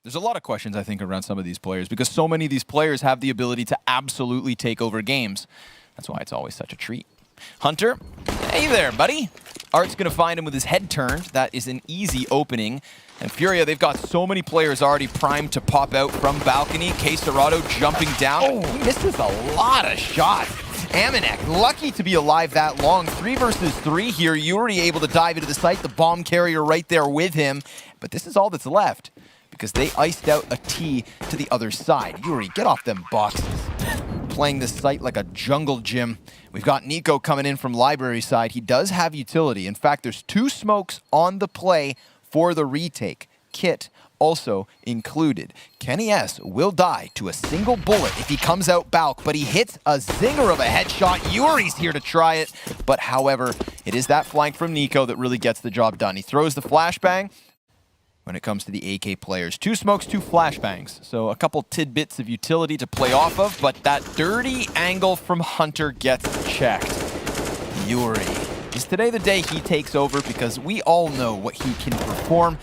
There's a lot of questions, I think, around some of these players because so many of these players have the ability to absolutely take over games. That's why it's always such a treat. Hunter, hey there, buddy. Art's going to find him with his head turned. That is an easy opening. And FURIA, they've got so many players already primed to pop out from balcony. Quesarado jumping down. Oh, he misses a lot of shots. Amanek, lucky to be alive that long. 3 versus 3 here. Yuri able to dive into the site. The bomb carrier right there with him. But this is all that's left because they iced out a T to the other side. Yuri, get off them boxes. Playing this site like a jungle gym. We've got NIKO coming in from library side. He does have utility. In fact, there's 2 smokes on the play for the retake. Kit also included. Kenny S will die to a single bullet if he comes out balk, but he hits a zinger of a headshot. Yuri's here to try it, but however, it is that flank from NIKO that really gets the job done. He throws the flashbang. When it comes to the AK players, 2 smokes, 2 flashbangs. So a couple tidbits of utility to play off of, but that dirty angle from Hunter gets checked. Yuri. Is today the day he takes over? Because we all know what he can perform.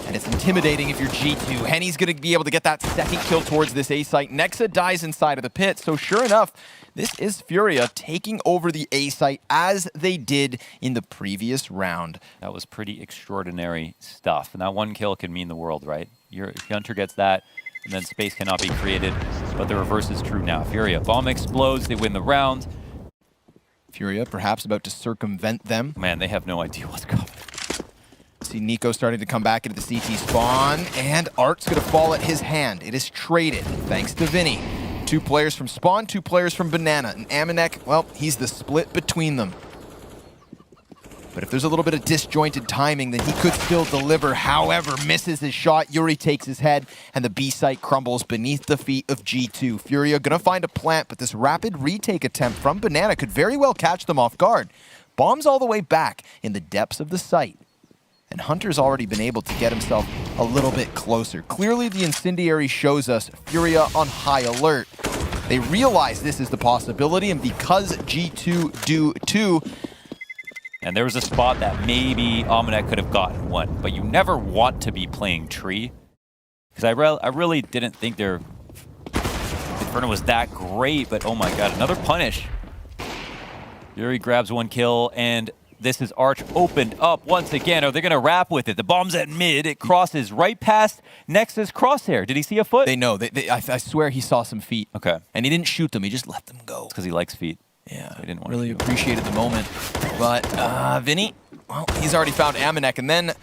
And it's intimidating if you're G2. Henny's going to be able to get that second kill towards this A site. Nexa dies inside of the pit. So sure enough, this is FURIA taking over the A site as they did in the previous round. That was pretty extraordinary stuff. And that 1 kill can mean the world, right? Your Hunter gets that, and then space cannot be created. But the reverse is true now. FURIA bomb explodes, they win the round. FURIA perhaps about to circumvent them. Man, they have no idea what's coming. See NIKO starting to come back into the CT spawn, and Art's going to fall at his hand. It is traded, thanks to Vinny. 2 players from spawn, 2 players from banana. And Amanek, well, he's the split between them. But if there's a little bit of disjointed timing, then he could still deliver. However, misses his shot. Yuri takes his head, and the B site crumbles beneath the feet of G2. FURIA going to find a plant, but this rapid retake attempt from banana could very well catch them off guard. Bombs all the way back in the depths of the site. And Hunter's already been able to get himself a little bit closer. Clearly, the incendiary shows us FURIA on high alert. They realize this is the possibility, and because G2 do too. And there was a spot that maybe Amanek could have gotten one, but you never want to be playing tree. Because I really didn't think their Inferno was that great, but oh my god, another punish. Yuri grabs 1 kill, and this is Arch opened up once again. Are they going to wrap with it? The bomb's at mid. It crosses right past Nexa's crosshair. Did he see a foot? They know. I swear he saw some feet. Okay. And he didn't shoot them. He just let them go. It's because he likes feet. Yeah. So he didn't want really appreciated the moment. But Vinny, well, he's already found Amanek. And then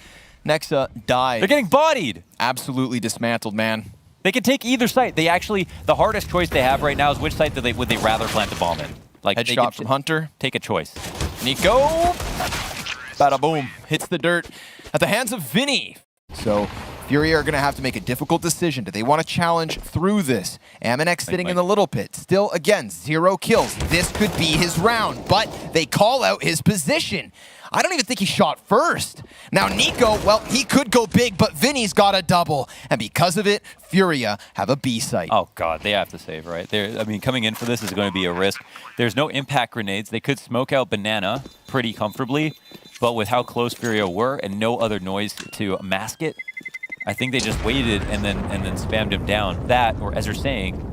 Nexa died. They're getting bodied. Absolutely dismantled, man. They can take either site. They actually, the hardest choice they have right now is which site would they rather plant the bomb in? Like headshot from Hunter. Take a choice. NIKO, bada boom, hits the dirt at the hands of Vinny. So FURIA are going to have to make a difficult decision. Do they want to challenge through this? Amanek sitting in the little pit. Still, again, 0 kills. This could be his round, but they call out his position. I don't even think he shot first. Now NIKO, well, he could go big, but Vinny's got a double. And because of it, FURIA have a B site. Oh god, they have to save, right? I mean, coming in for this is going to be a risk. There's no impact grenades. They could smoke out banana pretty comfortably, but with how close FURIA were and no other noise to mask it, I think they just waited and then spammed him down. That, or as you're saying,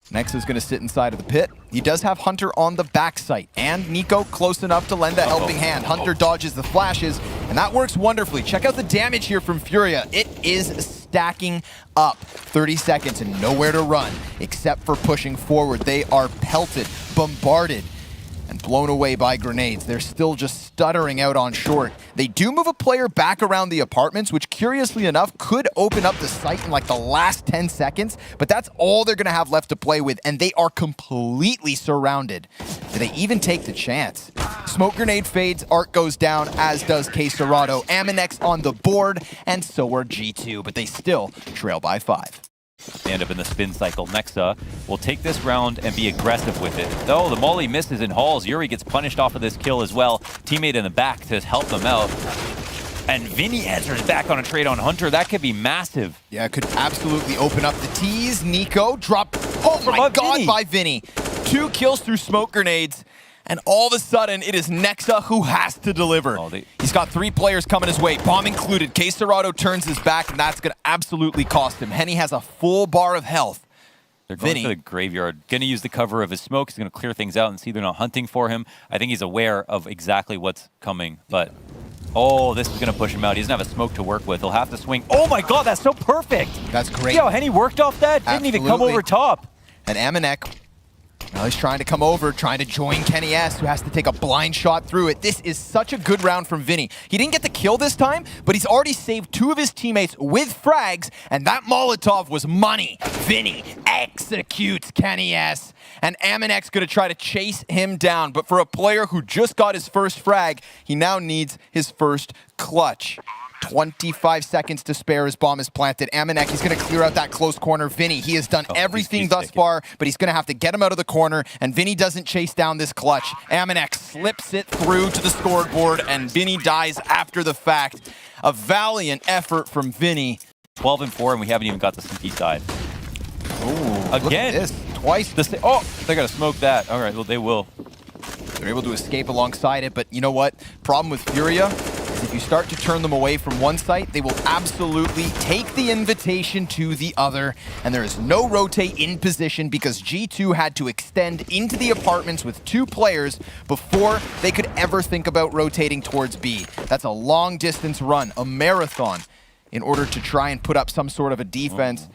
Nexa's going to sit inside of the pit. He does have Hunter on the back site, and NIKO close enough to lend a helping hand. Hunter dodges the flashes, and that works wonderfully. Check out the damage here from FURIA. It is stacking up. 30 seconds and nowhere to run, except for pushing forward. They are pelted, bombarded, and blown away by grenades. They're still just stuttering out on short. They do move a player back around the apartments, which curiously enough could open up the site in like the last 10 seconds, but that's all they're gonna have left to play with, and they are completely surrounded. Do they even take the chance? Smoke grenade fades, Art goes down, as does Quesarado. Amanek's on the board, and so are G2, but they still trail by 5. They end up in the spin cycle. Nexa will take this round and be aggressive with it. Though the molly misses in halls, Yuri gets punished off of this kill as well. Teammate in the back to help them out. And Vinny answers back on a trade on Hunter. That could be massive. Yeah, it could absolutely open up the tease. NIKO dropped, oh my god, by Vinny. 2 kills through smoke grenades. And all of a sudden, it is Nexa who has to deliver. He's got 3 players coming his way, bomb included. Quesarado turns his back, and that's going to absolutely cost him. Henny has a full bar of health. They're going to the graveyard. Going to use the cover of his smoke. He's going to clear things out and see they're not hunting for him. I think he's aware of exactly what's coming, but... Oh, this is going to push him out. He doesn't have a smoke to work with. He'll have to swing. Oh my god, that's so perfect! That's great. Yo, Henny worked off that? Didn't even come over top. And Amanek, now he's trying to come over, trying to join Kenny S, who has to take a blind shot through it. This is such a good round from Vinny. He didn't get the kill this time, but he's already saved 2 of his teammates with frags, and that Molotov was money. Vinny executes Kenny S, and Amanek's going to try to chase him down. But for a player who just got his first frag, he now needs his first clutch. 25 seconds to spare as bomb is planted. Amanek, he's going to clear out that close corner. Vinny, he has done everything thus far, but he's going to have to get him out of the corner, and Vinny doesn't chase down this clutch. Amanek slips it through to the scoreboard, and Vinny dies after the fact. A valiant effort from Vinny. 12 and 4, and we haven't even got the CT side. Oh, again. Look at this. Twice. Oh, they're going to smoke that. All right, well, they will. They're able to escape alongside it, but you know what? Problem with FURIA is if you start to turn them away from one site, they will absolutely take the invitation to the other, and there is no rotate in position because G2 had to extend into the apartments with 2 players before they could ever think about rotating towards B. That's a long distance run, a marathon, in order to try and put up some sort of a defense.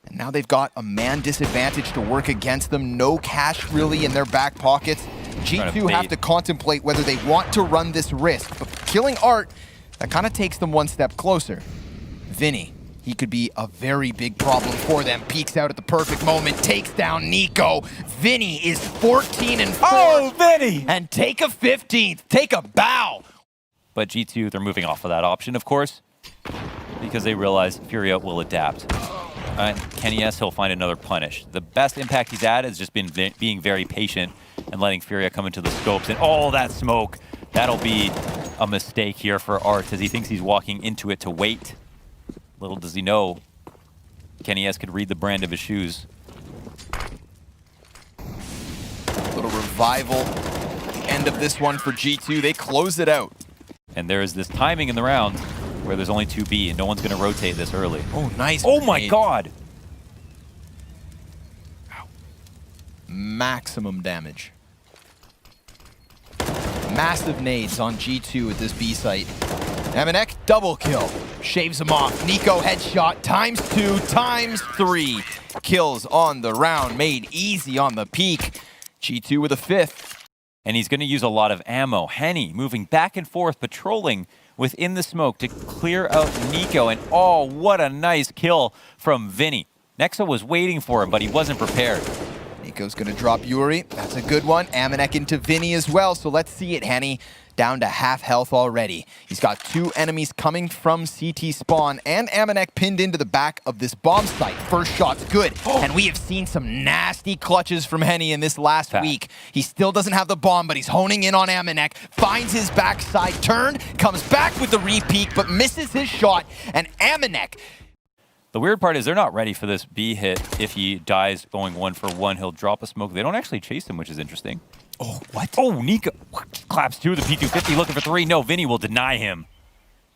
And now they've got a man disadvantage to work against them. No cash really in their back pockets. G2 have to contemplate whether they want to run this risk. But killing Art, that kind of takes them one step closer. Vinny, he could be a very big problem for them. Peeks out at the perfect moment, takes down NIKO. Vinny is 14 and 4. Oh, Vinny! And take a 15th. Take a bow. But G2, they're moving off of that option, of course, because they realize FURIA will adapt. Kenny S, he'll find another punish. The best impact he's had has just been being very patient and letting FURIA come into the scopes. And all that smoke, that'll be a mistake here for Art as he thinks he's walking into it to wait. Little does he know, Kenny S could read the brand of his shoes. Little revival. The end of this one for G2. They close it out. And there is this timing in the round where there's only 2B and no one's going to rotate this early. Oh, nice. Oh my god! Wow. Maximum damage. Massive nades on G2 at this B site. Amanek, double kill. Shaves him off. NIKO headshot, ×2, ×3. Kills on the round, made easy on the peak. G2 with a 5th. And he's going to use a lot of ammo. Henny moving back and forth, patrolling within the smoke to clear out NIKO. And oh, what a nice kill from Vinny. Nexa was waiting for him, but he wasn't prepared. NIKO's going to drop Yuri. That's a good one. Amanek into Vinny as well, so let's see it. Henny down to half health already. He's got 2 enemies coming from CT spawn, and Amanek pinned into the back of this bomb site. First shot's good, and we have seen some nasty clutches from Henny in this last week. He still doesn't have the bomb, but he's honing in on Amanek, finds his backside turn, comes back with the re-peek, but misses his shot, and Amanek... The weird part is they're not ready for this B hit. If he dies going 1-for-1, he'll drop a smoke. They don't actually chase him, which is interesting. Oh, what? Oh, NIKO claps 2, the P250 looking for 3. No, Vinny will deny him.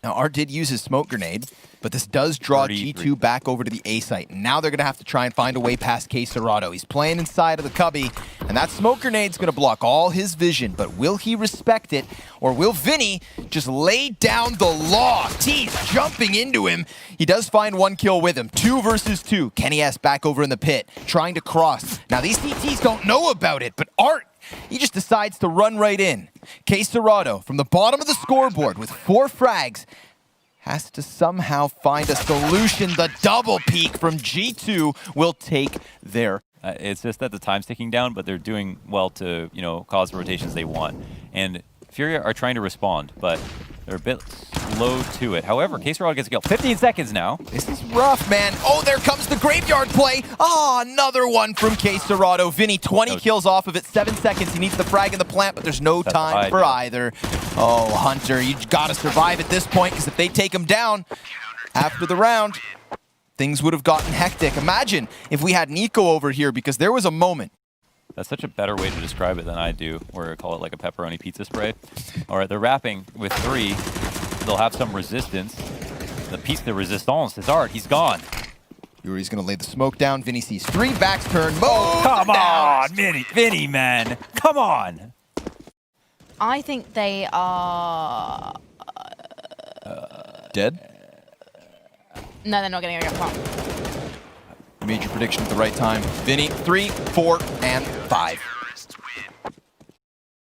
Now, Art did use his smoke grenade, but this does draw G2 back over to the A site. And now they're going to have to try and find a way past Quesarado. He's playing inside of the cubby, and that smoke grenade's going to block all his vision. But will he respect it, or will Vinny just lay down the law? T's jumping into him. He does find 1 kill with him. 2 versus 2. Kenny S back over in the pit, trying to cross. Now, these CTs don't know about it, but Art, he just decides to run right in. Quesarado, from the bottom of the scoreboard with 4 frags, has to somehow find a solution. The double peek from G2 will take their... It's just that the time's ticking down, but they're doing well to, you know, cause the rotations they want. And FURIA are trying to respond, but they're a bit slow to it. However, Quesarado gets a kill. 15 seconds now. This is rough, man. Oh, there comes the graveyard play. Ah, another one from Quesarado. Vinny, 20 kills off of it. 7 seconds. He needs the frag in the plant, but there's no time for either. Oh, Hunter, you got to survive at this point, because if they take him down after the round, things would have gotten hectic. Imagine if we had NIKO over here, because there was a moment That's such a better way to describe it than I do, or call it like a pepperoni pizza spray. All right, they're wrapping with 3. They'll have some resistance. The piece de resistance is Art. He's gone. Yuri's going to lay the smoke down. Vinny sees 3. Backs turn. Come on, Vinny, man. Come on. I think they are... Dead? No, they're not going to go pop. You made your prediction at the right time. Vinny, 3, 4, and 5.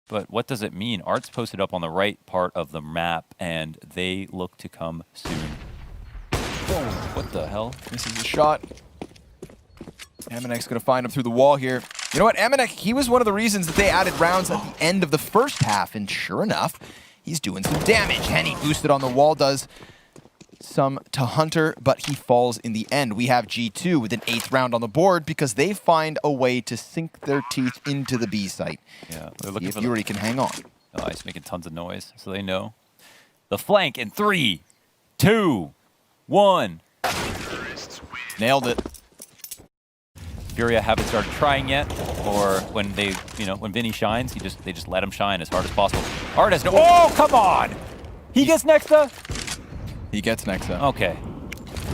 But what does it mean? Art's posted up on the right part of the map, and they look to come soon. Oh, what the hell? This is a shot. Aminek's going to find him through the wall here. You know what? Aminek, he was one of the reasons that they added rounds at the end of the first half, and sure enough, he's doing some damage. Henny boosted on the wall, does some to Hunter, but he falls in the end. We have G2 with an 8th round on the board because they find a way to sink their teeth into the B site. Yeah, they're looking if for Yuri can hang on. Oh, he's making tons of noise, so they know. The flank in 3, 2, 1. Nailed it. Furia haven't started trying yet, or when they, when Vinny shines, they just let him shine as hard as possible. Art has no. Oh, come on! He gets Nexa. He gets Nexa. Okay,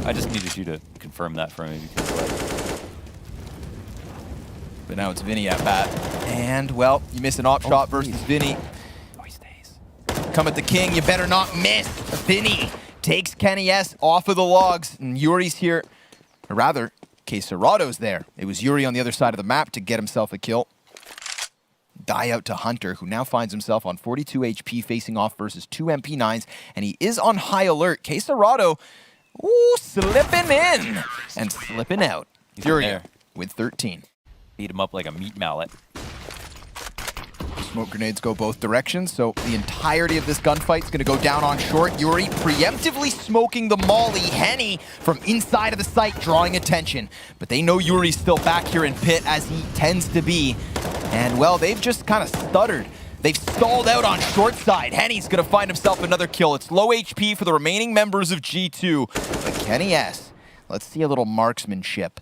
I just needed you to confirm that for me because. But now it's Vinny at bat, and well, you miss an op shot versus Vinny. Oh, he stays. Come at the king, you better not miss. Vinny takes Kenny S off of the logs, and Yuri's here, or rather, queserado's there. It was Yuri on the other side of the map to get himself a kill. Die out to Hunter, who now finds himself on 42 HP facing off versus 2 MP9s, and he is on high alert. Queserado, ooh, slipping in and slipping out. Furia with 13. Beat him up like a meat mallet. Smoke grenades go both directions, so the entirety of this gunfight is going to go down on short. Yuri preemptively smoking the molly. Henny from inside of the site drawing attention. But they know Yuri's still back here in pit, as he tends to be. And, well, they've just kind of stuttered. They've stalled out on short side. Henny's going to find himself another kill. It's low HP for the remaining members of G2. But Kenny S, let's see a little marksmanship.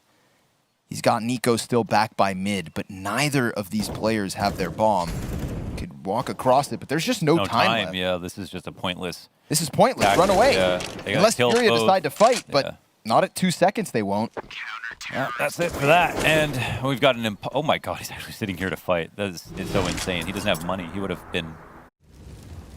He's got NIKO still back by mid, but neither of these players have their bomb. Could walk across it, but there's just no time left. Yeah, this is just a pointless. This is pointless. Run away. Yeah, unless Furia decide to fight, but not at 2 seconds they won't. Yeah, that's it for that. And we've got an oh my god, he's actually sitting here to fight. That is so insane. He doesn't have money. He would have been.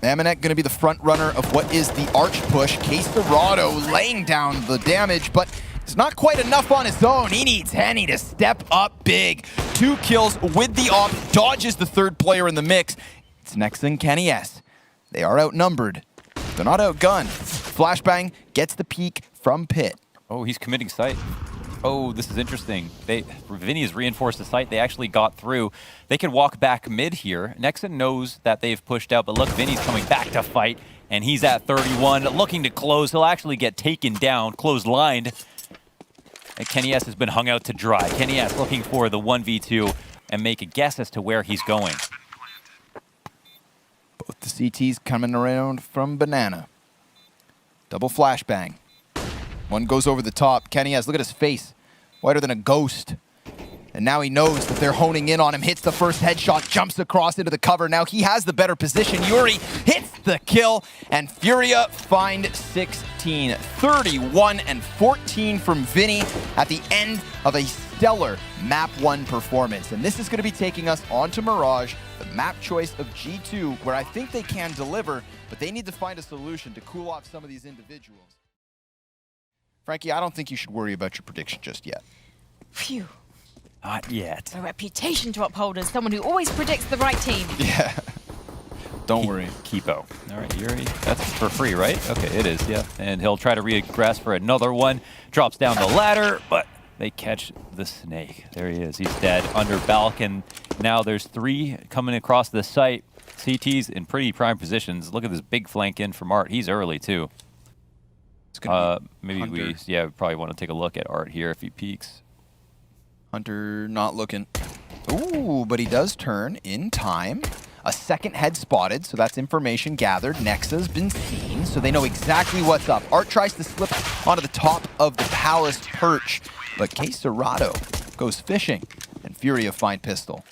Aminek going to be the front runner of what is the arch push. queserado laying down the damage, but it's not quite enough on his own. He needs Henny to step up big. 2 kills with the op, dodges the 3rd player in the mix. It's Nexa and Kenny S. They are outnumbered. They're not outgunned. Flashbang gets the peek from pit. Oh, he's committing sight. Oh, this is interesting. Vinny has reinforced the site. They actually got through. They could walk back mid here. Nexa knows that they've pushed out, but look, Vinny's coming back to fight, and he's at 31, looking to close. He'll actually get taken down, close-lined. And Kenny S has been hung out to dry. Kenny S looking for the 1v2 and make a guess as to where he's going. Both the CTs coming around from Banana. Double flashbang. One goes over the top. Kenny S, look at his face. Whiter than a ghost. And now he knows that they're honing in on him. Hits the first headshot, jumps across into the cover. Now he has the better position. Yuri hits the kill, and Furia find 16. 31 and 14 from Vinny at the end of a stellar Map 1 performance. And this is going to be taking us onto Mirage, the map choice of G2, where I think they can deliver, but they need to find a solution to cool off some of these individuals. Frankie, I don't think you should worry about your prediction just yet. Phew. Not yet. A reputation to uphold as someone who always predicts the right team. Yeah. Don't worry. Kipo. All right, Yuri. That's for free, right? Okay, it is, yeah. And he'll try to regress for another one. Drops down the ladder, but they catch the snake. There he is. He's dead under Balk, and now there's 3 coming across the site. CT's in pretty prime positions. Look at this big flank in from Art. He's early, too. Maybe Hunter. we probably want to take a look at Art here if he peeks. Hunter not looking. Ooh, but he does turn in time. A second head spotted, so that's information gathered. Nexa's been seen, so they know exactly what's up. Art tries to slip onto the top of the palace perch, but queserado goes fishing, and Furia find pistol.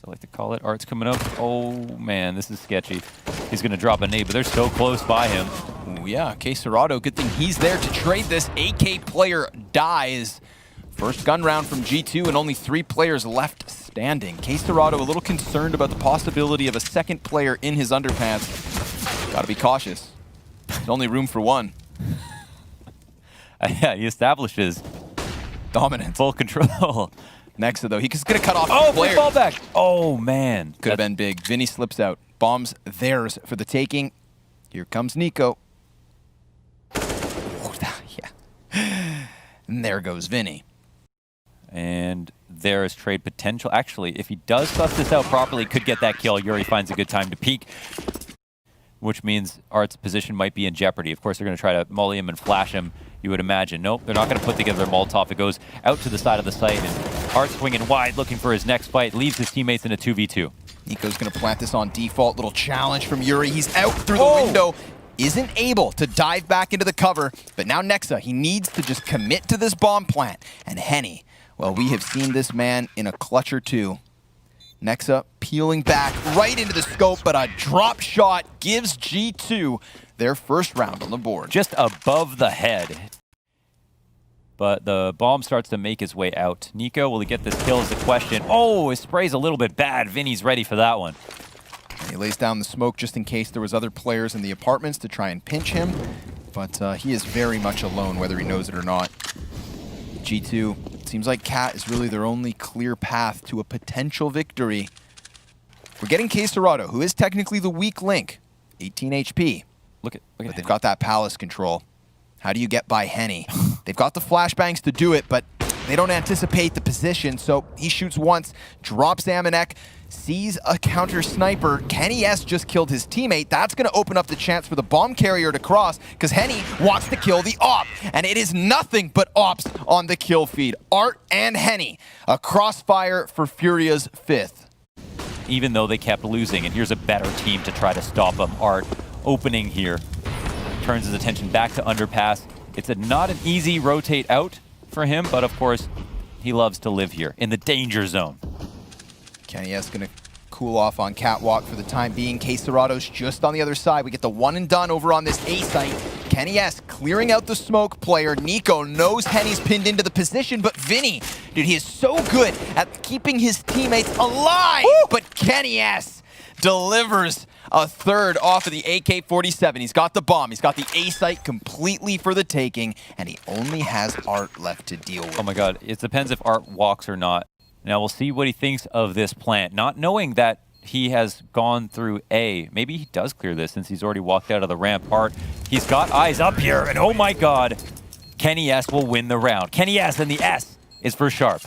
I like to call it. Art's coming up. Oh, man, this is sketchy. He's going to drop a nade, but they're so close by him. Ooh, yeah, K-Serrato, good thing he's there to trade this. AK player dies. First gun round from G2 and only 3 players left standing. K-Serrato a little concerned about the possibility of a second player in his underpants. Gotta be cautious. There's only room for one. Yeah, he establishes Dominance. full control. Next, though, he's gonna cut off Oh, the player. ball back. Oh, man. Could have been big. Vinny slips out. Bombs theirs for the taking. Here comes NIKO. Oh, yeah. And there goes Vinny. And there is trade potential. Actually, if he does suss this out properly, could get that kill. Yuri finds a good time to peek, which means Art's position might be in jeopardy. Of course, they're going to try to molly him and flash him, you would imagine. Nope, they're not going to put together their Molotov. It goes out to the side of the site, and Art's swinging wide, looking for his next fight, leaves his teammates in a 2v2. NIKO's going to plant this on default. Little challenge from Yuri. He's out through the window. Isn't able to dive back into the cover. But now Nexa, he needs to just commit to this bomb plant. And Henny, well, we have seen this man in a clutch or two. Nexa peeling back right into the scope, but a drop shot gives G2 their first round on the board. Just above the head. But the bomb starts to make his way out. NIKO, will he get this kill is the question. Oh, his spray's a little bit bad. Vinny's ready for that one. He lays down the smoke just in case there was other players in the apartments to try and pinch him. But he is very much alone, whether he knows it or not. G2, seems like Cat is really their only clear path to a potential victory. We're getting K-Serrato, who is technically the weak link. 18 HP. Look But at they've got that palace control. How do you get by Henny? They've got the flashbangs to do it, but they don't anticipate the position, so he shoots once, drops Amanek, sees a counter sniper. Kenny S just killed his teammate. That's going to open up the chance for the bomb carrier to cross, because Henny wants to kill the op, and it is nothing but ops on the kill feed. Art and Henny, a crossfire for Furia's 5th. Even though they kept losing, and here's a better team to try to stop them. Art opening here. Turns his attention back to underpass. It's not an easy rotate out for him, but of course, he loves to live here in the danger zone. Kenny S going to cool off on Catwalk for the time being. K-Serrato's just on the other side. We get the one and done over on this A site. Kenny S clearing out the smoke player. NIKO knows Henny's pinned into the position, but Vinny, dude, he is so good at keeping his teammates alive. Woo! But Kenny S delivers a third off of the AK-47. He's got the bomb. He's got the A site completely for the taking, and he only has Art left to deal with. Oh my god, it depends if Art walks or not. Now we'll see what he thinks of this plant, not knowing that he has gone through A. Maybe he does clear this since he's already walked out of the ramp. Art, he's got eyes up here, and oh my god, Kenny S will win the round. Kenny S, and the S is for Sharp.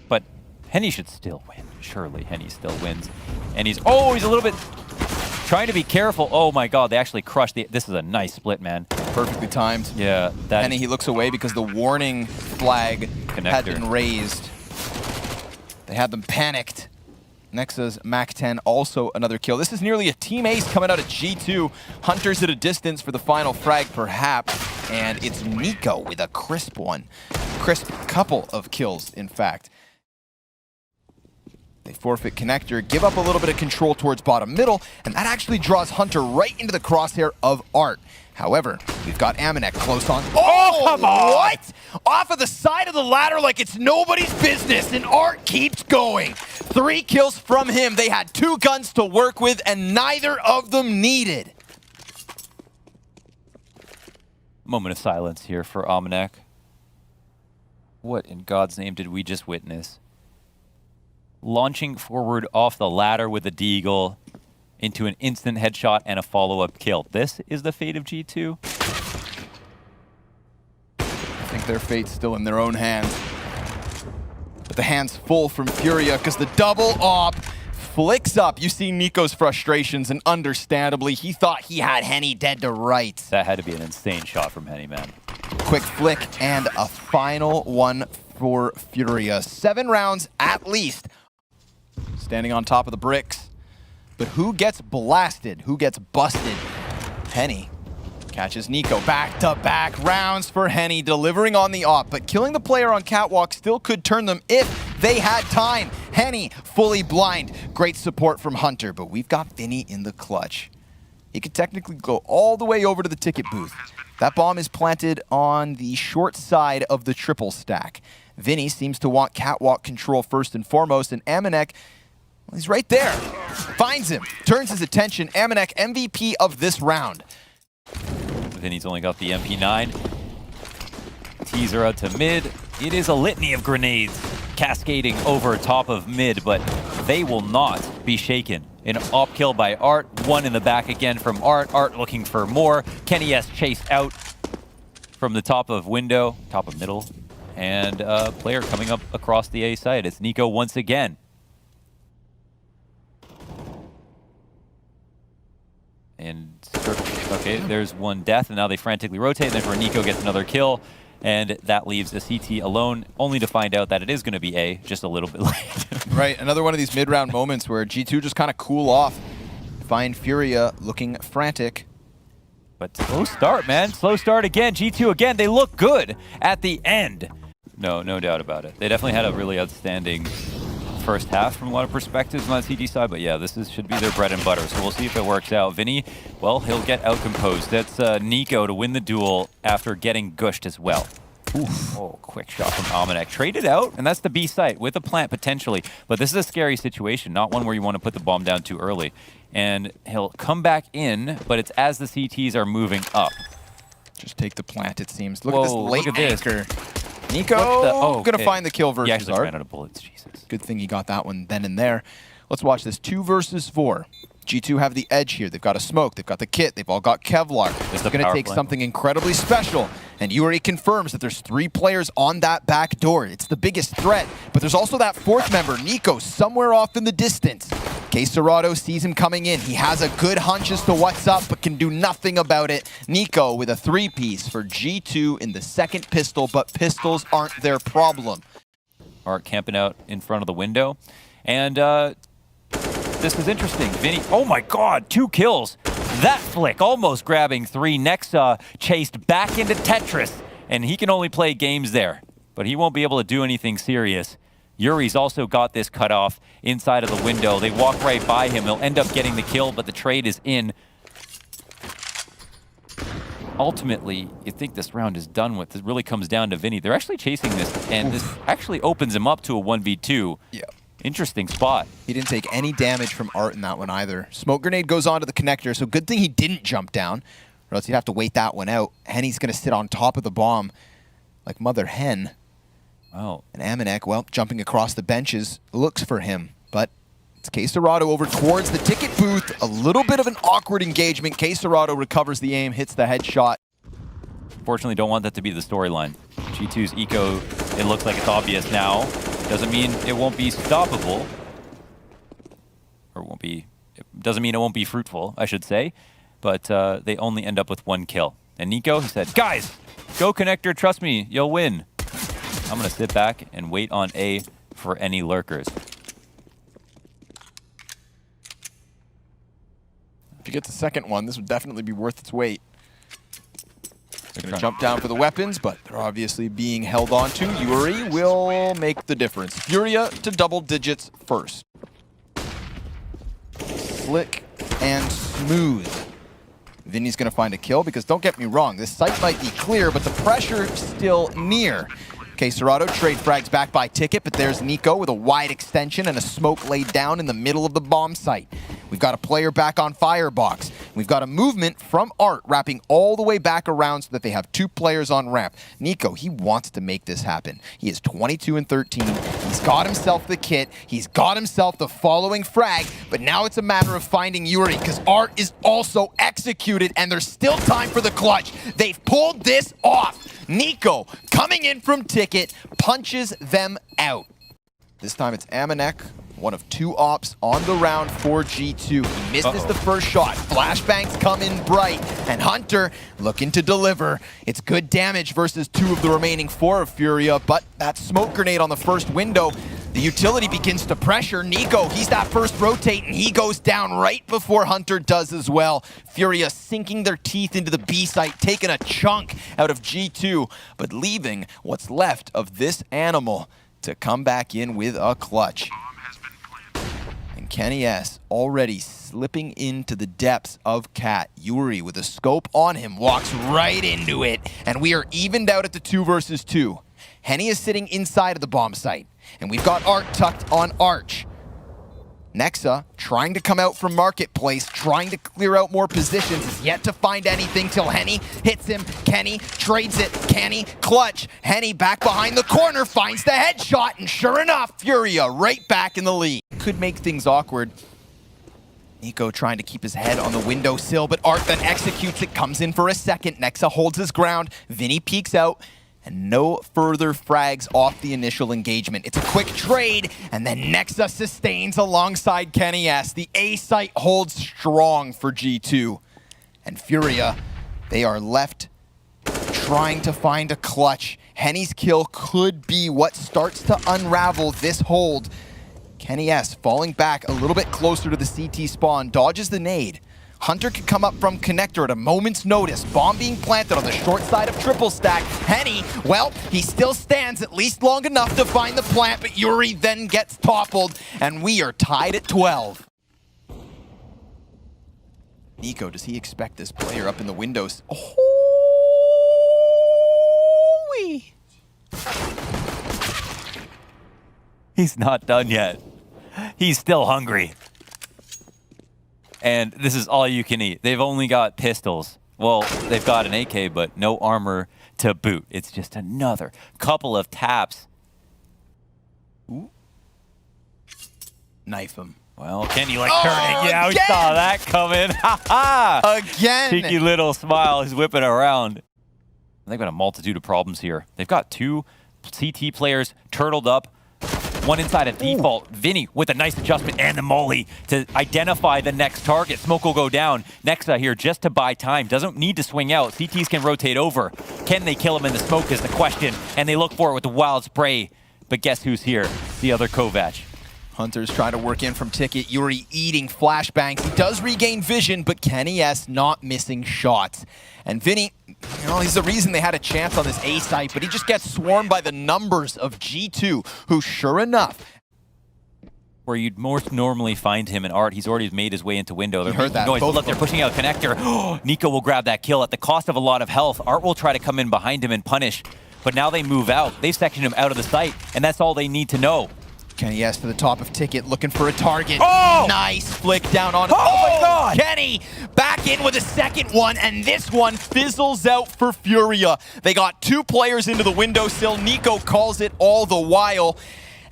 But Henny should still win. Surely Henny still wins. And he's a little bit trying to be careful. Oh my god, they actually crushed the... This is a nice split, man. Perfectly timed. Yeah, that... Henny, he looks away because the warning flag had been raised. They had them panicked. Nexa's Mac-10, also another kill. This is nearly a team ace coming out of G2. Hunters at a distance for the final frag, perhaps. And it's NIKO with a crisp one. Crisp couple of kills, in fact. They forfeit connector, give up a little bit of control towards bottom middle, and that actually draws Hunter right into the crosshair of Art. However, we've got Amanek close on. Oh, come on! What? Off of the side of the ladder like it's nobody's business, and Art keeps going. 3 kills from him. They had 2 guns to work with, and neither of them needed. Moment of silence here for Amanek. What in God's name did we just witness? Launching forward off the ladder with a deagle into an instant headshot and a follow-up kill. This is the fate of G2. I think their fate's still in their own hands. But the hands full from FURIA because the double op flicks up. You see NIKO's frustrations, and understandably, he thought he had Henny dead to rights. That had to be an insane shot from Henny, man. Quick flick and a final one for FURIA. 7 rounds at least. Standing on top of the bricks. But who gets blasted? Who gets busted? Henny catches NIKO. Back-to-back rounds for Henny, delivering on the op. But killing the player on Catwalk still could turn them if they had time. Henny fully blind. Great support from Hunter, but we've got Vinny in the clutch. He could technically go all the way over to the ticket booth. That bomb is planted on the short side of the triple stack. Vinny seems to want catwalk control first and foremost, and Amanek, well, he's right there. Finds him, turns his attention. Amanek, MVP of this round. Vinny's only got the MP9. Teaser out to mid. It is a litany of grenades cascading over top of mid, but they will not be shaken. An op kill by Art, one in the back again from Art. Art looking for more. Kenny S chased out from the top of window, top of middle, and a player coming up across the A side. It's NIKO once again. And okay, there's one death, and now they frantically rotate, and then for NIKO gets another kill. And that leaves the CT alone, only to find out that it is going to be A, just a little bit late. Right, another one of these mid-round moments where G2 just kind of cool off. Find FURIA looking frantic. But slow start, man. Slow start again. G2 again, they look good at the end. No doubt about it. They definitely had a really outstanding first half from a lot of perspectives on the CT side, but yeah, this should be their bread and butter, so we'll see if it works out. Vinny, well, he'll get outcomposed. That's NIKO to win the duel after getting gushed as well. Oof. Oh, quick shot from Amanek. Traded out, and that's the B site with a plant potentially, but this is a scary situation, not one where you want to put the bomb down too early. And he'll come back in, but it's as the CTs are moving up. Just take the plant, it seems. Look at this late look at anchor. NIKO gonna find the kill versus Art. He actually ran out of bullets, Jesus. Good thing he got that one then and there. Let's watch this 2 versus 4. G2 have the edge here. They've got a smoke, they've got the kit, they've all got Kevlar. They're gonna take something incredibly special. And Yuri confirms that there's 3 players on that back door. It's the biggest threat, but there's also that 4th member, NIKO, somewhere off in the distance. Cerrado sees him coming in. He has a good hunch as to what's up, but can do nothing about it. NIKO with a 3-piece for G2 in the second pistol, but pistols aren't their problem. Art camping out in front of the window. And this is interesting. Vinny, oh my God, 2 kills. That flick, almost grabbing 3. Nexa chased back into Tetris, and he can only play games there, but he won't be able to do anything serious. Yuri's also got this cut off inside of the window. They walk right by him. They'll end up getting the kill, but the trade is in. Ultimately, you think this round is done with. This really comes down to Vinny. They're actually chasing this, and this actually opens him up to a 1v2. Yeah. Interesting spot. He didn't take any damage from Art in that one either. Smoke grenade goes onto the connector, so good thing he didn't jump down, or else he'd have to wait that one out. Henny's going to sit on top of the bomb like Mother Hen. Wow. And Amanek, well, jumping across the benches, looks for him, but it's Cerrado over towards the ticket booth. A little bit of an awkward engagement. Cerrado recovers the aim, hits the headshot. Fortunately, don't want that to be the storyline. G2's eco, it looks like it's obvious now. Doesn't mean it won't be stoppable. Or won't be, it doesn't mean it won't be fruitful, I should say. But they only end up with 1 kill. And NIKO, he said, guys, go connector, trust me, you'll win. I'm going to sit back and wait on A for any lurkers. If you get the second one, this would definitely be worth its weight. They're going to jump down for the weapons, but they're obviously being held on to. Yuri will make the difference. FURIA to double digits first. Slick and smooth. Vinny's going to find a kill because, don't get me wrong, this site might be clear, but the pressure still near. Cerrado trade frags back by ticket, but there's NIKO with a wide extension and a smoke laid down in the middle of the bomb site. We've got a player back on Firebox. We've got a movement from Art wrapping all the way back around so that they have 2 players on ramp. NIKO, he wants to make this happen. He is 22 and 13. He's got himself the kit. He's got himself the following frag, but now it's a matter of finding Yuri because Art is also executed and there's still time for the clutch. They've pulled this off. NIKO coming in from ticket, punches them out. This time it's Amanek, one of 2 ops on the round for G2. He misses the first shot. Flashbangs come in bright, and Hunter looking to deliver. It's good damage versus 2 of the remaining 4 of FURIA, but that smoke grenade on the first window, the utility begins to pressure. NIKO, he's that first rotate, and he goes down right before Hunter does as well. FURIA sinking their teeth into the B site, taking a chunk out of G2, but leaving what's left of this animal to come back in with a clutch. Kenny S already slipping into the depths of Cat. Yuri with a scope on him walks right into it, and we are evened out at the 2 versus 2. Henny is sitting inside of the bomb site, and we've got Art tucked on Arch. Nexa trying to come out from Marketplace, trying to clear out more positions, is yet to find anything till Henny hits him. Kenny trades it. Kenny clutch. Henny back behind the corner, finds the headshot, and sure enough, Furia right back in the lead. Could make things awkward. NIKO trying to keep his head on the windowsill, but Art then executes it, comes in for a second. Nexa holds his ground. Vinny peeks out. And no further frags off the initial engagement. It's a quick trade, and then Nexa sustains alongside Kenny S. The A site holds strong for G2. And Furia, they are left trying to find a clutch. Henny's kill could be what starts to unravel this hold. Kenny S falling back a little bit closer to the CT spawn, dodges the nade. Hunter can come up from connector at a moment's notice. Bomb being planted on the short side of triple stack. Henny, well, he still stands at least long enough to find the plant, but Yuri then gets toppled, and we are tied at 12. NIKO, does he expect this player up in the windows? He's not done yet. He's still hungry. And this is all you can eat. They've only got pistols. Well, they've got an AK, but no armor to boot. It's just another couple of taps. Ooh. Knife him. Well, can you turn it? Yeah, we saw that coming. Ha ha! Again! Cheeky little smile. He's whipping around. They've got a multitude of problems here. They've got 2 CT players turtled up. One inside of default. Vinny with a nice adjustment and the molly to identify the next target. Smoke will go down. Nexa here just to buy time. Doesn't need to swing out. CTs can rotate over. Can they kill him in the smoke is the question. And they look for it with the wild spray. But guess who's here? The other Kovac. Hunter's trying to work in from Ticket. Yuri eating flashbangs. He does regain vision, but Kenny S not missing shots. And Vinny, he's the reason they had a chance on this A site, but he just gets swarmed by the numbers of G2, who sure enough... Where you'd most normally find him in Art, he's already made his way into window. You heard that. Noise. Look, they're pushing out connector. NIKO will grab that kill at the cost of a lot of health. Art will try to come in behind him and punish, but now they move out. They've sectioned him out of the site, and that's all they need to know. Kenny S to the top of Ticket, looking for a target. Oh! Nice flick down on... Oh my God! Kenny back in with a second one, and this one fizzles out for Furia. They got 2 players into the windowsill. NIKO calls it all the while.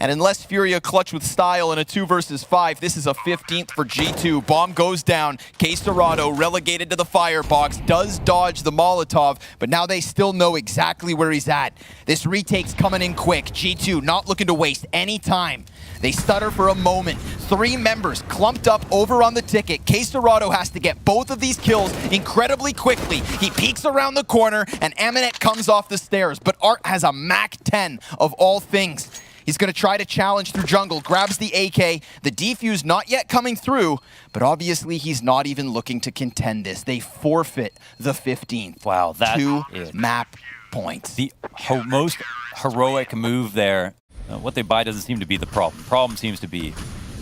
And unless Furia clutch with style in a 2 versus 5, this is a 15th for G2. Bomb goes down. Questorado relegated to the firebox, does dodge the Molotov, but now they still know exactly where he's at. This retake's coming in quick. G2 not looking to waste any time. They stutter for a moment. 3 members clumped up over on the Ticket. Questorado has to get both of these kills incredibly quickly. He peeks around the corner, and Aminet comes off the stairs, but Art has a Mac 10 of all things. He's going to try to challenge through jungle, grabs the AK, the defuse not yet coming through, but obviously he's not even looking to contend this. They forfeit the 15th. Wow, that 2 is map points. The most heroic move there. What they buy doesn't seem to be the problem. Problem seems to be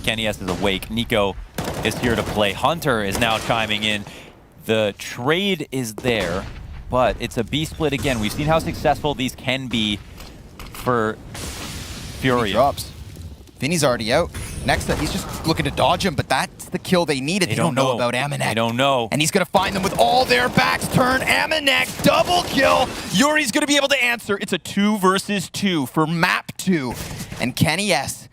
Kenny S is awake. NIKO is here to play. Hunter is now chiming in. The trade is there, but it's a B split again. We've seen how successful these can be for Furia. He drops. Vinny's already out. Next up, he's just looking to dodge him, but that's the kill they needed. They don't know about Aminet. They don't know. And he's going to find them with all their backs turned. Aminet, double kill. Yuri's going to be able to answer. It's a 2 versus 2 for map 2. And Kenny S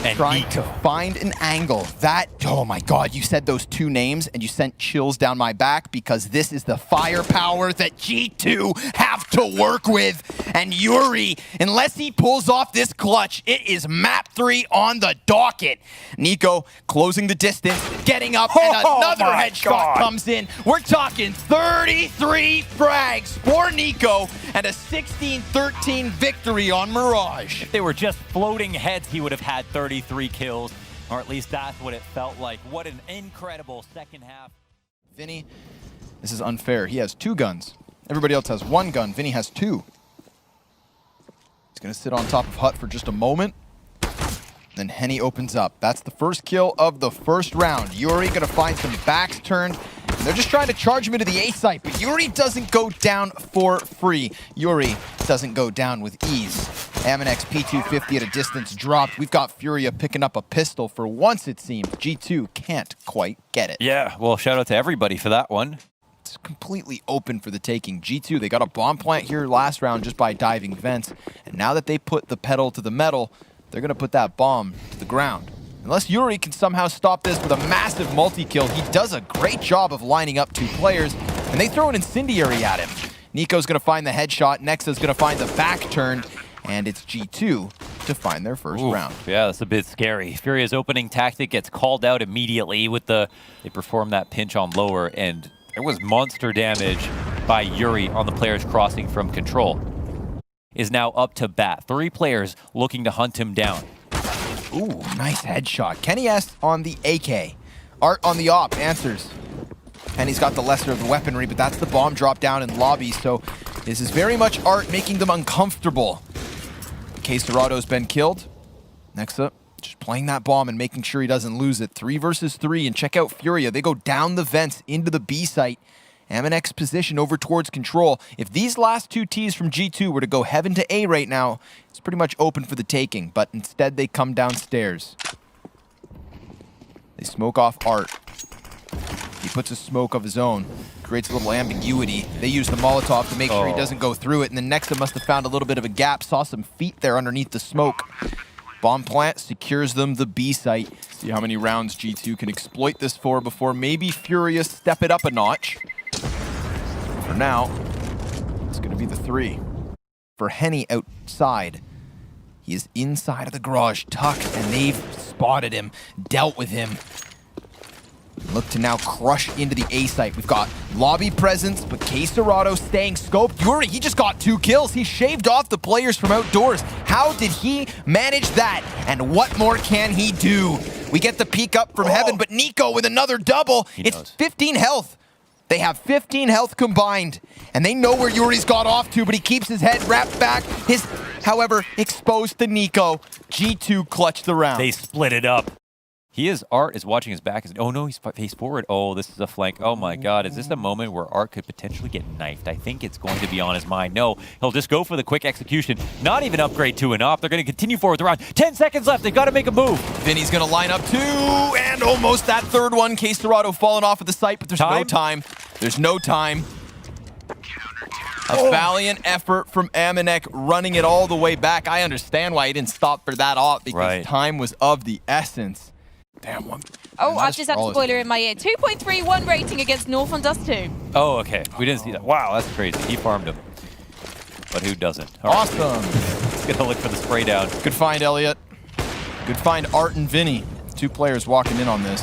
and trying NIKO to find an angle. That, oh my God, you said those 2 names and you sent chills down my back because this is the firepower that G2 have to work with. And Yuri, unless he pulls off this clutch, it is map 3 on the docket. NIKO closing the distance, getting up, and another headshot comes in. We're talking 33 frags for NIKO and a 16-13 victory on Mirage. If they were just floating heads, he would have had 33 kills, or at least that's what it felt like. What an incredible second half. Vinny, this is unfair. He has 2 guns. Everybody else has 1 gun. Vinny has 2. He's going to sit on top of Hut for just a moment. Then Henny opens up. That's the first kill of the first round. Yuri gonna find some backs turned. And they're just trying to charge him into the A site, but Yuri doesn't go down for free. Yuri doesn't go down with ease. Aminex P250 at a distance dropped. We've got Furia picking up a pistol for once, it seems. G2 can't quite get it. Yeah, well, shout out to everybody for that one. It's completely open for the taking. G2, they got a bomb plant here last round just by diving vents. And now that they put the pedal to the metal, they're going to put that bomb to the ground. Unless Yuri can somehow stop this with a massive multi-kill, he does a great job of lining up 2 players, and they throw an incendiary at him. NIKO's going to find the headshot, Nexa's going to find the back turned, and it's G2 to find their first round. Yeah, that's a bit scary. Furia's opening tactic gets called out immediately with they perform that pinch on lower, and there was monster damage by Yuri on the players crossing from control. Is now up to bat. 3 players looking to hunt him down. Ooh, nice headshot. Kenny S on the AK. Art on the op, answers. And he's got the lesser of the weaponry, but that's the bomb drop down in lobby, so this is very much Art making them uncomfortable. K-Serato's been killed. Nexa just playing that bomb and making sure he doesn't lose it. 3 versus 3, and check out Furia. They go down the vents into the B site. Aminex position over towards control. If these last 2 Ts from G2 were to go heaven to A right now, it's pretty much open for the taking, but instead they come downstairs. They smoke off Art. He puts a smoke of his own, creates a little ambiguity. They use the Molotov to make sure he doesn't go through it, and then Nexa must have found a little bit of a gap, saw some feet there underneath the smoke. Bomb plant secures them the B site. See how many rounds G2 can exploit this for before maybe Furia step it up a notch. For now, it's going to be the 3. For Henny outside, he is inside of the garage, tucked, and they've spotted him, dealt with him. Look to now crush into the A site. We've got lobby presence, but K-Serato staying scoped. Yuri, he just got 2 kills. He shaved off the players from outdoors. How did he manage that? And what more can he do? We get the peek up from heaven, but NIKO with another double. It's 15 health. They have 15 health combined, and they know where Yuri's got off to, but he keeps his head wrapped back. However, exposed to NIKO. G2 clutched the round. They split it up. Art is watching his back. Oh no, he's face forward. Oh, this is a flank. Oh my God, is this a moment where Art could potentially get knifed? I think it's going to be on his mind. No, he'll just go for the quick execution. Not even upgrade to an op. They're going to continue forward the round. 10 seconds left. They've got to make a move. Vinny's going to line up 2, and almost that 3rd one. K-Serato falling off of the site, but there's no time. There's no time. A valiant effort from Aminex running it all the way back. I understand why he didn't stop for that op, because time was of the essence. Damn one. Oh, I've just had a spoiler in my ear. 2.31 rating against North on Dust 2. Oh, okay. We didn't see that. Wow, that's crazy. He farmed him. But who doesn't? Awesome. Let's get a look for the spray down. Good find, Elliot. Good find, Art and Vinny. 2 players walking in on this.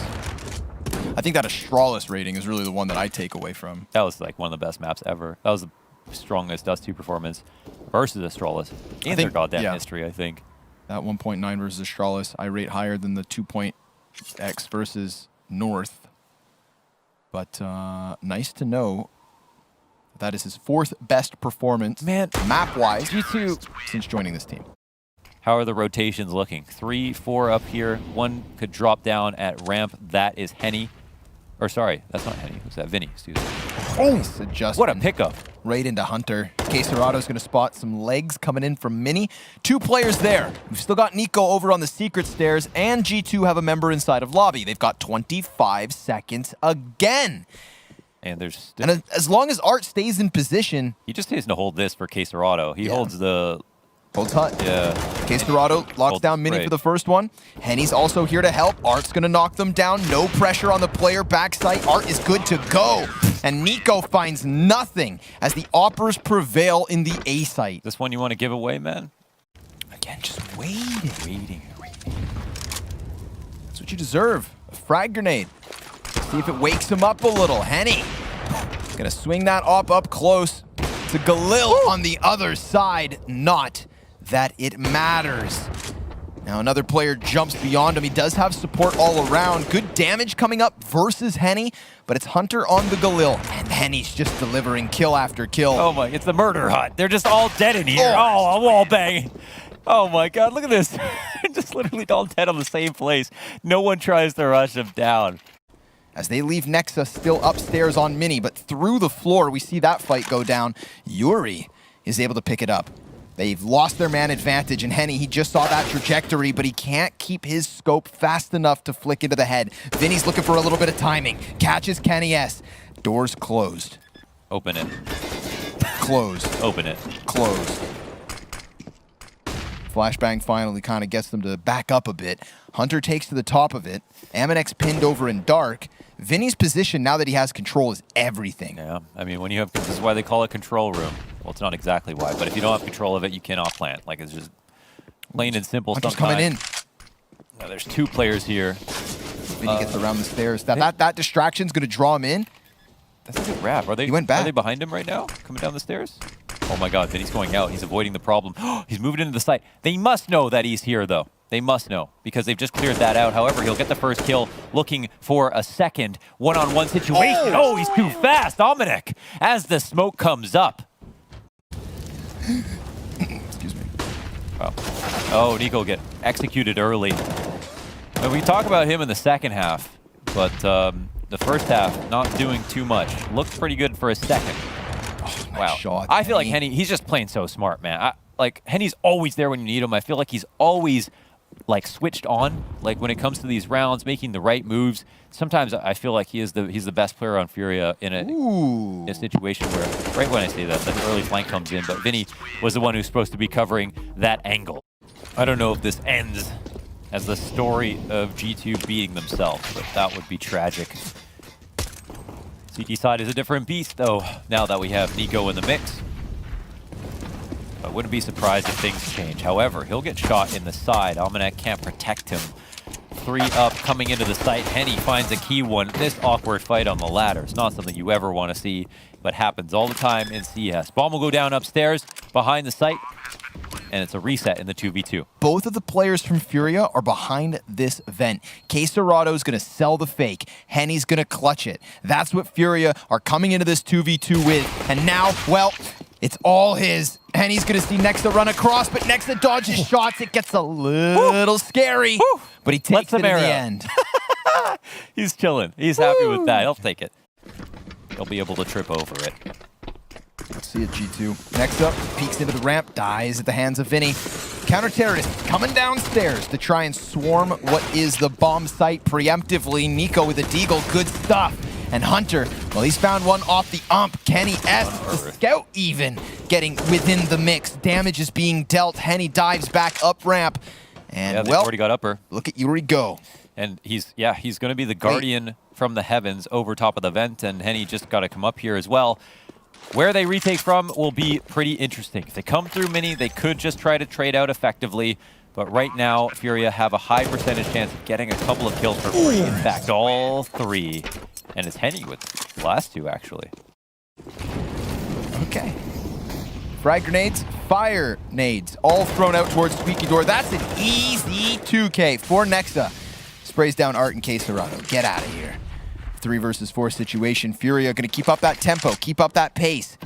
I think that Astralis rating is really the one that I take away from. That was like one of the best maps ever. That was the strongest Dust 2 performance versus Astralis in their goddamn history, I think. That 1.9 versus Astralis, I rate higher than the 2.x versus North. But nice to know that is his 4th best performance, map-wise, since joining this team. How are the rotations looking? 3, 4 up here. 1 could drop down at ramp. That is Henny. Or sorry, that's not Henny. Who's that? Vinny. Excuse me. Nice adjustment. What a pickup. Right into Hunter. K-Serato's going to spot some legs coming in from Mini. 2 players there. We've still got NIKO over on the secret stairs, and G2 have a member inside of lobby. They've got 25 seconds again. And there's and as long as Art stays in position, he just needs to hold this for K-Serato. He holds the hut. Yeah. K-Serato locks down Mini for the first one. Henny's also here to help. Art's going to knock them down. No pressure on the player backside. Art is good to go. And NIKO finds nothing as the Oppers prevail in the A site. This one you want to give away, man? Again, just waiting. That's what you deserve. A frag grenade. See if it wakes him up a little. Henny going to swing that op up close to Galil on the other side. Not that it matters. Now another player jumps beyond him. He does have support all around. Good damage coming up versus Henny, but it's Hunter on the Galil, and Henny's just delivering kill after kill. Oh my, it's the murder hut. They're just all dead in here. Oh, a wall bang. Oh my god, look at this. Just literally all dead on the same place. No one tries to rush him down. As they leave Nexa still upstairs on Mini, but through the floor, we see that fight go down. Yuri is able to pick it up. They've lost their man advantage, and Henny, he just saw that trajectory, but he can't keep his scope fast enough to flick into the head. Vinny's looking for a little bit of timing. Catches Kenny S. Doors closed. Open it. Closed. Open it. Closed. Flashbang finally kind of gets them to back up a bit. Hunter takes to the top of it. Aminex pinned over in dark. Vinny's position, now that he has control, is everything. Yeah, I mean, when you have, this is why they call it control room. Well, it's not exactly why, but if you don't have control of it, you cannot plant. Like, it's just plain and simple. Hunter's coming in. Now, there's two players here. Vinny gets around the stairs. That distraction's going to draw him in. That's a good wrap. Are they, he went back. Are they behind him right now? Coming down the stairs? Oh my god, Vinny's going out. He's avoiding the problem. He's moving into the site. They must know that he's here, though. They must know, because they've just cleared that out. However, he'll get the first kill, looking for a second one-on-one situation. Oh, he's too fast, Ominic, as the smoke comes up. Excuse me. Oh, NIKO get executed early. Now, we talk about him in the second half, but the first half, not doing too much. Looked pretty good for a second. Oh, nice wow. shot, I feel like Henny, he's just playing so smart, man. Like, Henny's always there when you need him. I feel like he's always like switched on, like when it comes to these rounds, making the right moves. Sometimes I feel like he's the best player on FURIA in a situation where, right when I say that, the early flank comes in, but Vinny was the one who's supposed to be covering that angle. I don't know if this ends as the story of G2 beating themselves, but that would be tragic. CT side is a different beast, though, now that we have NIKO in the mix. I wouldn't be surprised if things change. However, he'll get shot in the side. Almanac can't protect him. 3 up, coming into the site. Henny finds a key one. This awkward fight on the ladder is not something you ever want to see, but happens all the time in CS. Bomb will go down upstairs, behind the site, and it's a reset in the 2v2. Both of the players from FURIA are behind this vent. Quesarado's going to sell the fake. Henny's going to clutch it. That's what FURIA are coming into this 2v2 with. And now, well, it's all his. Henny's going to see Nexa run across, but Nexa dodges shots. It gets a little scary, but he takes it in the end. He's chilling. He's happy with that. He'll take it. He'll be able to trip over it. Let's see it, G2. Next up, peeks into the ramp, dies at the hands of Vinny. Counter-terrorists coming downstairs to try and swarm what is the bomb site preemptively. NIKO with a deagle, good stuff. And Hunter, well, he's found one off the ump. Kenny S, the scout even, getting within the mix. Damage is being dealt. Henny dives back up ramp. And, yeah, they well, already got upper. Look at Yuri go. And he's going to be the guardian from the heavens over top of the vent, and Henny just got to come up here as well. Where they retake from will be pretty interesting. If they come through Mini, they could just try to trade out effectively. But right now, FURIA have a high percentage chance of getting a couple of kills for free. In fact, all 3. And it's Henny with the last 2, actually. Okay. Frag grenades, fire nades, all thrown out towards Squeaky Door. That's an easy 2K for Nexa. Sprays down Art and Quesarado. Get out of here. 3 versus 4 situation. FURIA going to keep up that tempo, keep up that pace.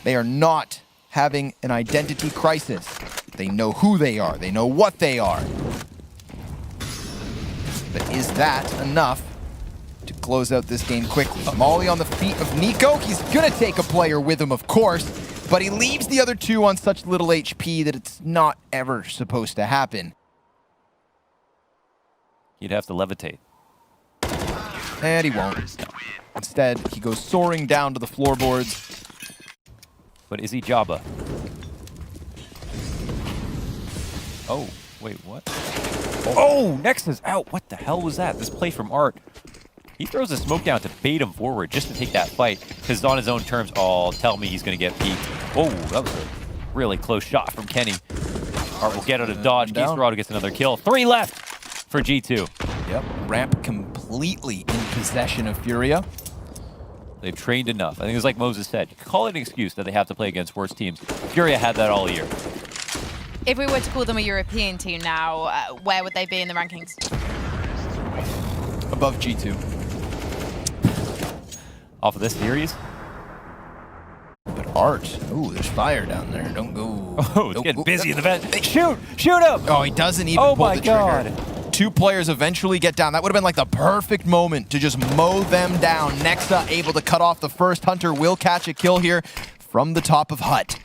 They are not having an identity crisis. They know who they are. They know what they are. But is that enough to close out this game quickly? Molly on the feet of NIKO. He's going to take a player with him, of course, but he leaves the other 2 on such little HP that it's not ever supposed to happen. He'd have to levitate. And he won't. Instead, he goes soaring down to the floorboards. But is he Jabba? Oh, wait, what? Oh, Nexa's out. What the hell was that? This play from Art. He throws a smoke down to bait him forward just to take that fight, because on his own terms, oh, tell me he's going to get peeked. Oh, that was a really close shot from Kenny. Art will get out of dodge. Quesarado gets another kill. 3 left for G2. Yep, ramp completely in possession of FURIA. They've trained enough. I think it's like Moses said. You can call it an excuse that they have to play against worse teams. FURIA had that all year. If we were to call them a European team now, where would they be in the rankings? Above G2. Off of this series? But Art. Ooh, there's fire down there. Don't go. Oh, it's getting busy in the vent. Shoot! Shoot him! Oh, he doesn't even Oh pull my the trigger. God. 2 players eventually get down. That would have been like the perfect moment to just mow them down. Nexa able to cut off the first. Hunter will catch a kill here from the top of hut.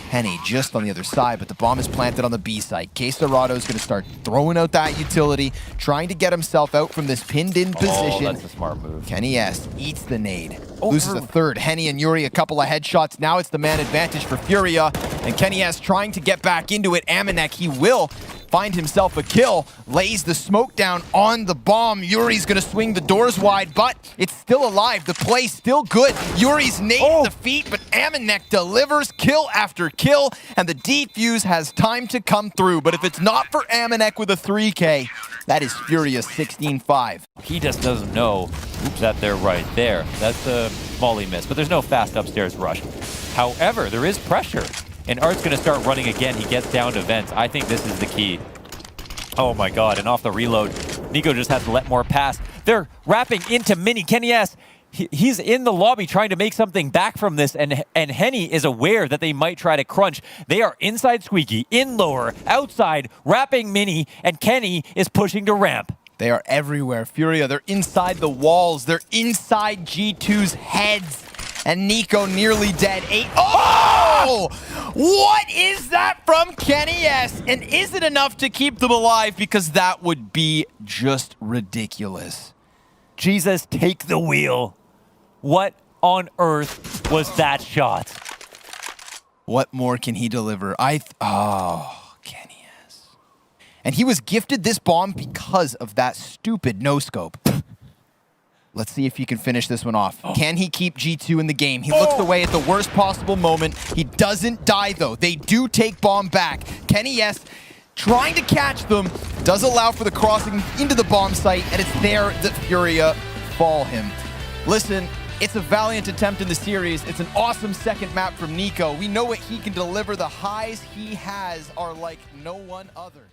Henny just on the other side, but the bomb is planted on the B site. Quesarado is going to start throwing out that utility, trying to get himself out from this pinned-in position. Oh, that's a smart move. Kenny S eats the nade. Oh, Loses a third. Henny and Yuri a couple of headshots. Now it's the man advantage for FURIA. And Kenny S trying to get back into it. Amanek, he will find himself a kill. Lays the smoke down on the bomb. Yuri's going to swing the doors wide, but it's still alive. The play's still good. Yuri's naded the feet, but Amanek delivers kill after kill. And the defuse has time to come through. But if it's not for Amanek with a 3K, that is FURIA 16-5. He just doesn't know. Oops, that there right there. That's a volley miss, but there's no fast upstairs rush. However, there is pressure. And Art's going to start running again. He gets down to vents. I think this is the key. Oh my God, and off the reload, NIKO just has to let more pass. They're wrapping into Mini. Kenny S, he's in the lobby trying to make something back from this, and Henny is aware that they might try to crunch. They are inside Squeaky, in lower, outside, wrapping Mini, and Kenny is pushing to ramp. They are everywhere. FURIA, they're inside the walls. They're inside G2's heads. And NIKO nearly dead. 8. Oh! What is that from Kenny S? And is it enough to keep them alive? Because that would be just ridiculous. Jesus, take the wheel. What on earth was that shot? What more can he deliver? Oh, Kenny S. And he was gifted this bomb because of that stupid no-scope. Let's see if he can finish this one off. Can he keep G2 in the game? He looks away at the worst possible moment. He doesn't die, though. They do take bomb back. Kenny S trying to catch them, does allow for the crossing into the bomb site, and it's there that FURIA fall him. Listen, it's a valiant attempt in the series. It's an awesome second map from NIKO. We know what he can deliver. The highs he has are like no one other.